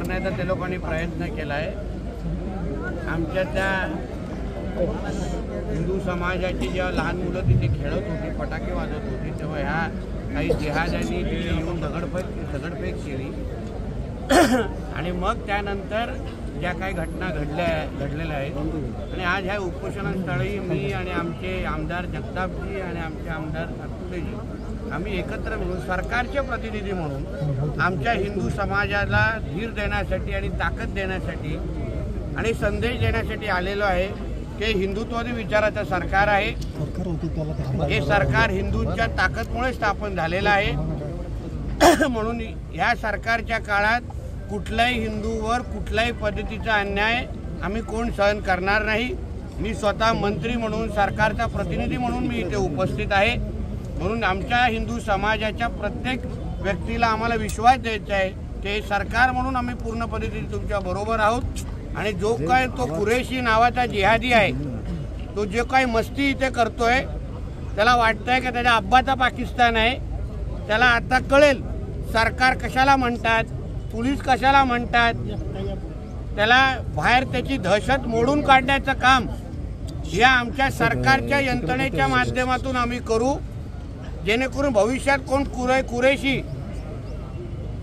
करण्याचा ते लोकांनी प्रयत्न केला आहे। आमच्या त्या हिंदू समाजाची जेव्हा लहान मुलं तिथे खेळत होती, फटाके वाजत होती, तेव्हा ह्या काही जिहाद्यांनी तिथे येऊन दगडफेक केली आणि मग त्यानंतर ज्या काही घटना घडलेल्या आहेत आणि आज ह्या उपोषणस्थळी मी आणि आमचे आमदार जगतापजी आणि आमचे आमदार अतुलेजी आम्ही एकत्र मिळून सरकारचे प्रतिनिधी म्हणून आमच्या हिंदू समाजाला धीर देण्यासाठी आणि ताकद देण्यासाठी आणि संदेश देण्यासाठी आलेलो आहे की हिंदुत्ववादी विचाराचं सरकार आहे। हे सरकार हिंदूंच्या ताकदमुळे स्थापन झालेलं आहे। म्हणून या सरकारच्या काळात कुठल्याही हिंदूवर कुठल्याही पद्धतीचा अन्याय आम्ही कोण सहन करणार नाही। मी स्वतः मंत्री म्हणून सरकारचा प्रतिनिधी म्हणून मी इथे उपस्थित आहे। म्हणून आमच्या हिंदू समाजाच्या प्रत्येक व्यक्तीला आम्हाला विश्वास द्यायचा आहे की सरकार म्हणून आम्ही पूर्ण पद्धतीने तुमच्या बरोबर आहोत आणि जो काय तो कुरेशी नावाचा जिहादी आहे, तो जे काही मस्ती इथे करतोय, त्याला वाटतंय की त्याच्या अब्बाचा पाकिस्तान आहे। त्याला आता कळेल सरकार कशाला म्हणतात, पोलीस कशाला म्हणतात। त्याला बाहेर त्याची दहशत मोडून काढण्याचं काम या आमच्या सरकारच्या यंत्रणेच्या माध्यमातून आम्ही करू, जेणेकरून भविष्यात कोण कुरेशी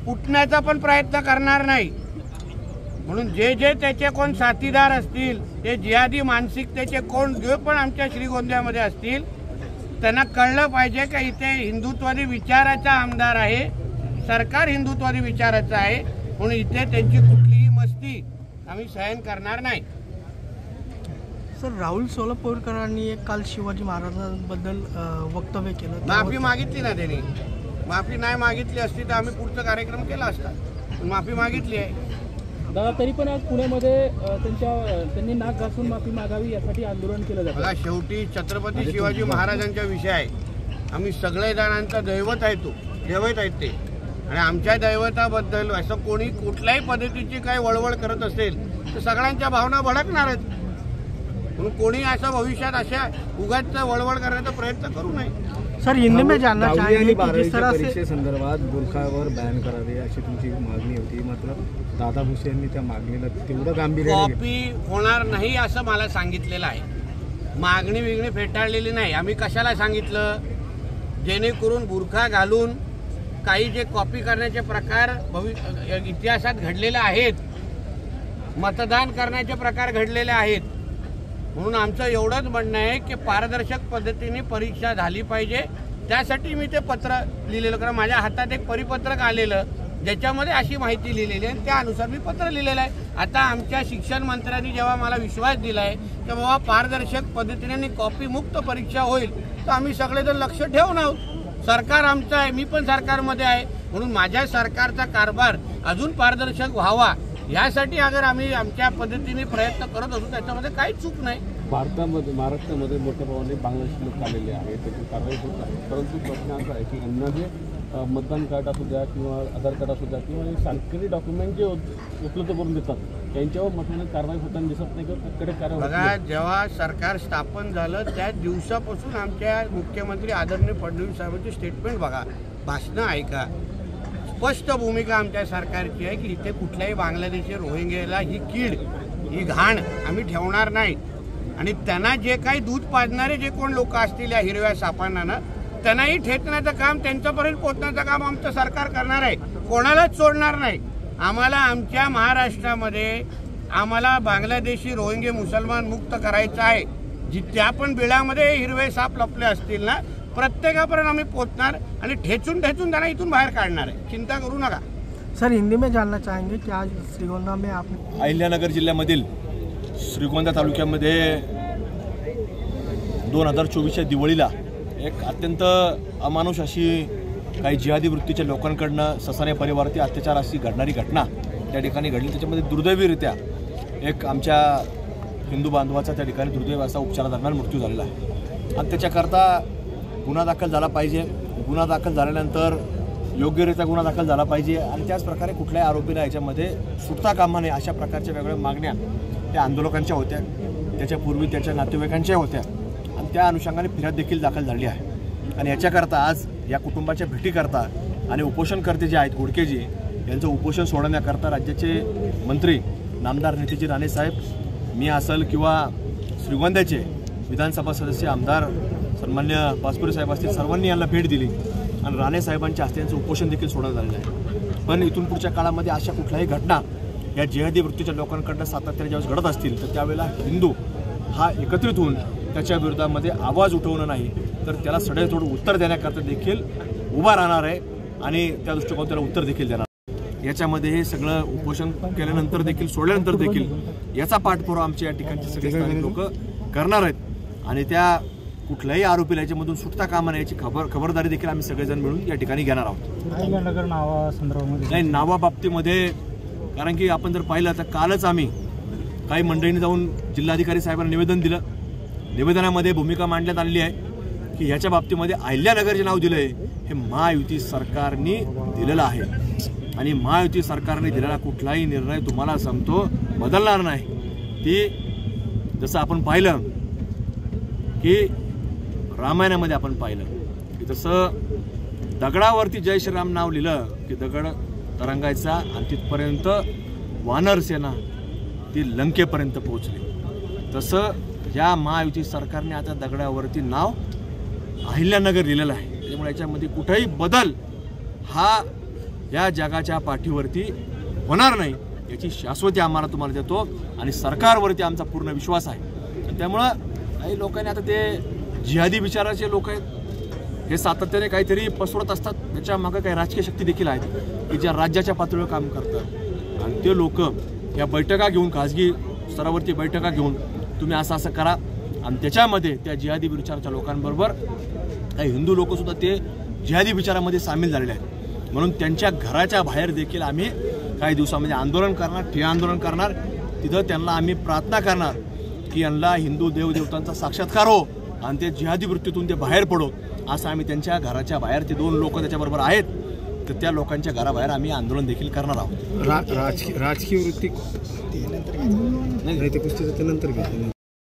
उठण्याचा पण प्रयत्न करणार नाही। म्हणून जे त्याचे कोण साथीदार असतील, ते जिहादी मानसिकतेचे कोण जे पण आमच्या श्रीगोंद्यामध्ये असतील, त्यांना कळलं पाहिजे की इथे हिंदुत्ववादी विचाराचा आमदार आहे, सरकार हिंदुत्ववादी विचाराचं आहे। म्हणून इथे त्यांची कुठलीही मस्ती आम्ही सहन करणार नाही। सर, राहुल सोलापूरकरांनी काल शिवाजी महाराजांबद्दल वक्तव्य केलं, माफी मागितली ना त्यांनी। माफी नाही मागितली असती तर आम्ही पुढचा कार्यक्रम केला असता, पण माफी मागितली आहे। दादा, तरी पण आज पुण्यामध्ये त्यांनी नाक घासून माफी मागावी यासाठी आंदोलन केलं जातं। बघा, शेवटी छत्रपती शिवाजी महाराजांचा विषय आहे। आम्ही सगळे जणांचा दैवत आहे, तो दैवत आहेत ते, आणि आमच्या दैवताबद्दल असं कोणी कुठल्याही पद्धतीची काही वळवळ करत असेल तर सगळ्यांच्या भावना भडकणारच। म्हणून कोणी असं भविष्यात अशा उगाच वळवळ करण्याचा प्रयत्न करू नये। सर, हिंदी में जानना चाहेंगे की जिस तरह से परीक्षेसंदर्भात बुरखावर बॅन करावे अशी तुमची मागणी होती, मात्र दादा भुसे यांनी त्या मागणीला तेवढं गांभीर्याने कॉपी होणार नाही असं मला सांगितलेलं आहे। मागणी विगणी फेटाळलेली नाही। आम्ही कशाला सांगितलं, जेणेकरून बुरखा घालून काही जे कॉपी करण्याचे प्रकार इतिहासात घडलेले आहेत, मतदान करण्याचे प्रकार घडलेले आहेत। म्हणून आमचं एवढंच म्हणणं आहे की पारदर्शक पद्धतीने परीक्षा झाली पाहिजे। त्यासाठी मी ते पत्र लिहिलेलं, कारण माझ्या हातात एक परिपत्रक आलेलं ज्याच्यामध्ये अशी माहिती लिहिलेली आहे, त्यानुसार मी पत्र लिहिलेलं आहे। आता आमच्या शिक्षण मंत्र्यांनी जेव्हा मला विश्वास दिला आहे की बाबा पारदर्शक पद्धतीने कॉपी मुक्त परीक्षा होईल, तर आम्ही सगळेजण लक्ष ठेवून आहोत। सरकार आमचं आहे, मी पण सरकारमध्ये आहे, म्हणून माझ्या सरकारचा कारभार अजून पारदर्शक व्हावा यासाठी अगर आम्ही आमच्या पद्धतीने प्रयत्न करत असू, त्याच्यामध्ये काही चूक नाही। भारतामध्ये महाराष्ट्रामध्ये मोठ्या प्रमाणात बांगलादेशी लोक आलेले आहेत, त्याची कारवाई होत आहे, परंतु प्रश्न असा आहे की यांना जे मतदान कार्ड असू द्या किंवा आधार कार्ड असू द्या किंवा सरकारी डॉक्युमेंट जे उपलब्ध करून देतात त्यांच्यावर मतदान कारवाई होताना दिसत नाही किंवा कडे कारवाई। बघा, जेव्हा सरकार स्थापन झालं त्या दिवसापासून आमच्या मुख्यमंत्री आदरणीय फडणवीस साहेबांची स्टेटमेंट बघा, भाषणं ऐका, स्पष्ट भूमिका आमच्या सरकारची आहे की इथे कुठल्याही बांगलादेशी रोहिंग्याला ही कीड, ही घाण आम्ही ठेवणार नाही। आणि त्यांना जे काही दूध पाजणारे जे कोण लोक असतील या हिरव्या सापांना, त्यांनाही ठेचण्याचं काम, त्यांच्यापर्यंत पोहोचण्याचं काम आमचं सरकार करणार आहे, कोणालाच सोडणार नाही। आम्हाला आमच्या महाराष्ट्रामध्ये आम्हाला बांगलादेशी रोहिंगे मुसलमान मुक्त करायचं आहे। जिथे पण बिळामध्ये हिरवे साप लपले असतील ना, प्रत्येकापर्यंत आम्ही पोहोचणार आणि ठेचून त्यांना इथून बाहेर काढणार आहे, चिंता करू नका। सर, हिंदी में जानना चाहेंगे कि आज श्रीगोंदा में आप अहिल्यानगर जिल्ह्यामधील श्रीगोंदा तालुक्यामध्ये 2024च्या दिवाळीला एक अत्यंत अमानुष अशी काही जिहादी वृत्तीच्या लोकांकडनं ससाने परिवारावरती अत्याचार अशी घडणारी घटना त्या ठिकाणी घडली। त्याच्यामध्ये दुर्दैवीरित्या एक आमच्या हिंदू बांधवाचा त्या ठिकाणी दुर्दैव असा उपचारादरम्यान मृत्यू झालेला आहे आणि त्याच्याकरता गुन्हा दाखल झाला पाहिजे। गुन्हा दाखल झाल्यानंतर योग्यरित्या गुन्हा दाखल झाला पाहिजे आणि त्याचप्रकारे कुठल्याही आरोपीला याच्यामध्ये सुटता कामा नये अशा प्रकारच्या वेगवेगळ्या मागण्या त्या आंदोलकांच्या होत्या, त्याच्यापूर्वी त्याच्या नातेवाईकांच्या होत्या आणि त्या अनुषंगाने फिर्याद देखील दाखल झाली आहे। आणि याच्याकरता आज या कुटुंबाच्या भेटीकरता आणि उपोषणकर्ते जे आहेत घोडकेजी, यांचं उपोषण सोडवण्याकरता राज्याचे मंत्री नामदार नितीनजी राणे साहेब, मी असेल किंवा श्रीगोंद्याचे विधानसभा सदस्य आमदार सन्मान्य पाचपुरे साहेब असतील, सर्वांनी यांना भेट दिली आणि राणे साहेबांच्या हस्ते यांचं उपोषण देखील सोडण्यात आलेलं आहे. पण इथून पुढच्या काळामध्ये अशा कुठल्याही घटना या जिहादी वृत्तीच्या लोकांकडनं सातत्याने ज्यावेळेस घडत असतील तर त्यावेळेला हिंदू हा एकत्रित होऊन त्याच्या विरोधामध्ये आवाज उठवणं नाही तर त्याला सडेतोड उत्तर देण्याकरता देखील उभा राहणार आहे आणि त्या दृष्टिकोनातून त्याला उत्तर देखील देणार. याच्यामध्ये हे सगळं उपोषण केल्यानंतर देखील, सोडल्यानंतर देखील याचा पाठपुरावा आमचे या ठिकाणचे सगळे स्थानिक लोक करणार आहेत आणि त्या कुठल्याही आरोपीला याच्यामधून सुटता कामा नये याची खबरदारी देखील आम्ही सगळेजण मिळून या ठिकाणी घेणार आहोत. अहिल्यानगर नावासंदर्भामध्ये नाही, नावाबाबतीमध्ये कारण की आपण जर पाहिलं तर कालच आम्ही काही मंडळींनी जाऊन जिल्हाधिकारी साहेबांना निवेदन दिलं. निवेदनामध्ये भूमिका मांडण्यात आलेली आहे की ह्याच्या बाबतीमध्ये अहिल्यानगर जे नाव दिलं आहे हे महायुती सरकारने दिलेलं आहे आणि महायुती सरकारने दिलेला कुठलाही निर्णय तुम्हाला सांगतो बदलणार नाही. ती जसं आपण पाहिलं की रामायणामध्ये आपण पाहिलं की जसं दगडावरती जय श्रीराम नाव लिहिलं की दगड तरंगायचा आणि तिथपर्यंत वानर सेना ती लंकेपर्यंत पोहोचली. तसं या महायुती सरकारने आता दगडावरती नाव अहिल्यानगर लिहिलेलं आहे. त्यामुळे याच्यामध्ये कुठेही बदल हा या जगाच्या पाठीवरती होणार नाही याची शाश्वती आम्हाला तुम्हाला देतो आणि सरकारवरती आमचा पूर्ण विश्वास आहे. त्यामुळं काही लोकांनी आता ते जिहादी विचाराचे लोक आहेत हे सातत्याने काहीतरी पसरवत असतात. त्याच्या मागे काही राजकीय शक्ती देखील आहेत की ज्या राज्याच्या पातळीवर काम करतात आणि ते लोक या बैठका घेऊन, खाजगी स्तरावरती बैठका घेऊन तुम्ही असं करा आणि त्याच्यामध्ये त्या जिहादी विचाराच्या लोकांबरोबर काही हिंदू लोकसुद्धा ते जिहादी विचारामध्ये सामील झालेले आहेत. म्हणून त्यांच्या घराच्या बाहेर देखील आम्ही काही दिवसामध्ये आंदोलन करणार, ठिय्या आंदोलन करणार. तिथं त्यांना आम्ही प्रार्थना करणार की यांना हिंदू देवदेवतांचा साक्षात्कार हो आणि ते जिहादी वृत्तीतून ते बाहेर पडो. असं आम्ही त्यांच्या घराच्या बाहेर, ते 2 लोक त्याच्याबरोबर आहेत तर त्या लोकांच्या घराबाहेर आम्ही आंदोलन देखील करणार आहोत. राजकीय वृत्ती नाही ते पुस्तकाच्या नंतर घेतलं.